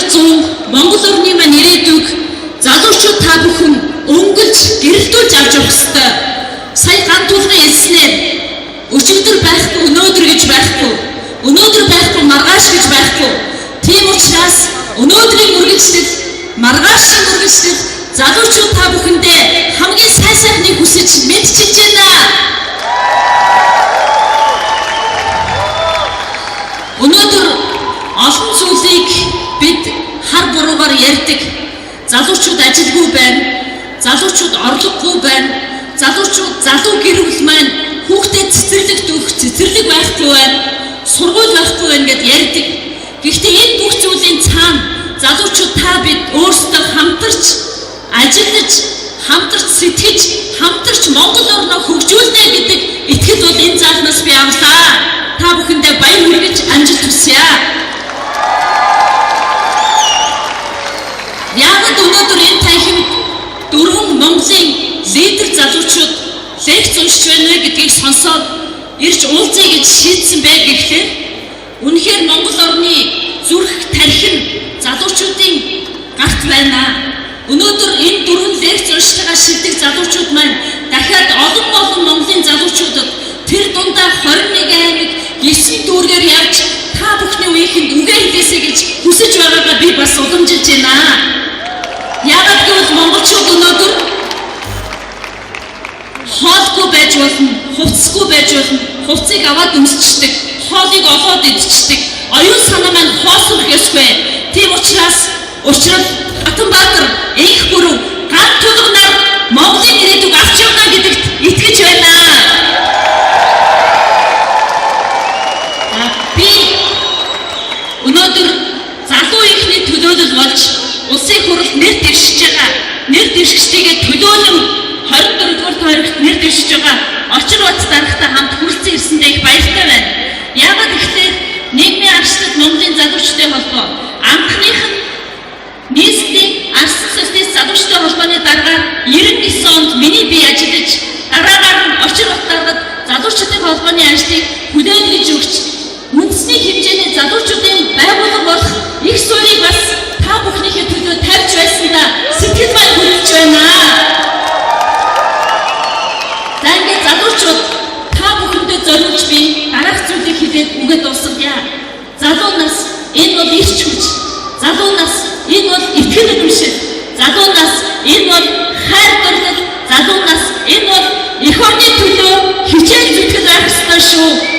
2021 Монгол орны маань ирээдүйг залуучууд та бүхэн өнгөлж гэрэлтүүлж авч явах ёстой. Сая гантуулгын хэлснээр өчигдөр байхгүй, өнөөдөр гэж байхгүй, өнөөдөр байхгүй маргааш гэж байхгүй. Тийм учраас өнөөдрийн үргэлжлэл, маргаашийн үргэлжлэл залуучууд та бүхэндээ хамгийн сайн сайхныг хүсэж мэдчилж байна. Өнөөдөр олон зүйлийг бид хар буруугаар ярьдаг. Залуучууд ажилгүй байна. Залуучууд орлогогүй байна. Залуучууд залуу гэр бүл маань хүүхдэд цэцэрлэг байхгүй байна. Сургууль байхгүй байна гэд ярьдаг. Гэхдээ энэ бүх зүйлийн цаана залуучууд та бид өөрсдөө хамтарч ажиллаж, хамтарч сэтгэж, хамтарч Монгол орноо хөгжүүлнэ гэдэг итгэл бол энэ заалнаас би авлаа. Та бүхэндээ баяр хүргэж амжилт хүсье. Яагаад өнөөдөр энэ танхимд дөрвөн Монголын лидер залуучууд лекц уншиж байна гэдгийг сонсоод ирж уулзъя гэж шийдсэн бэ гэхлээр үнэхээр Монгол орны зүрх тархин залуучуудын гарт байна. Өнөөдөр энэ дөрвөн лекц уншихаа шийдэх залуучууд маань дахиад олон Монголын залуучуудад тэр дундаа 21 аймаг 9 дүүргээр явж та бүхний үеийнхэнд үгээ хэлээсэй гэж хүсэж байгаагаа би бас уламжилж байна. Яагаад гэвэл монголчууд өнөөдөр хоолгүй байж болно, хувцсгүй байж болно, хувцсыг аваад өмсчдэг, хоолыг олоод идчихдэг, оюун санаа маань хоосрох ёсгүй. Тийм учраас Атанбаатар энх бүрэн ганц тулгнаар Монголын ирээдүг авч явна гэдэгт итгэж байна. Би өнөөдөр залуу ихний төлөөлөл болж улсын хурлд нэр дэвшиж байгаа. Нэр дэвшигчдийгээ төлөөлөн 24-р тойрогт нэр дэвшиж байгаа Очир Бат дарагтай хамт хүрэлцэн ирсэндээ их баяртай байна. Яагаад гэвэл нийгмийн арчилт Монголын залуучуудын холбоо анхных нь нийслэлийн арчилт социалист залуучуудын холбооны дараагаар 99 онд миний бие ажиллаж дараагаар нь Очир Бат дарагт залуучуудын холбооны ажлыг хүлээн өгч үндэсний хэмжээний залуучуудын байгууллага болох их суурийг бас та бүхнийхээ төлөө тавьж байсандаа сэтгэл маань хүлээж байна. За ингээд залуучууд та бүхэндээ зориулж би дараах зүйлийг хэлээд үгээд дуусгая. Залуу нас энэ бол ирч хүч. Залуу нас энэ бол итгэл үнэмшил. Залуу нас энэ бол хайр дурлал. Залуу нас энэ бол эх орны төлөө хичээл зүтгэл байх ёстой шүү.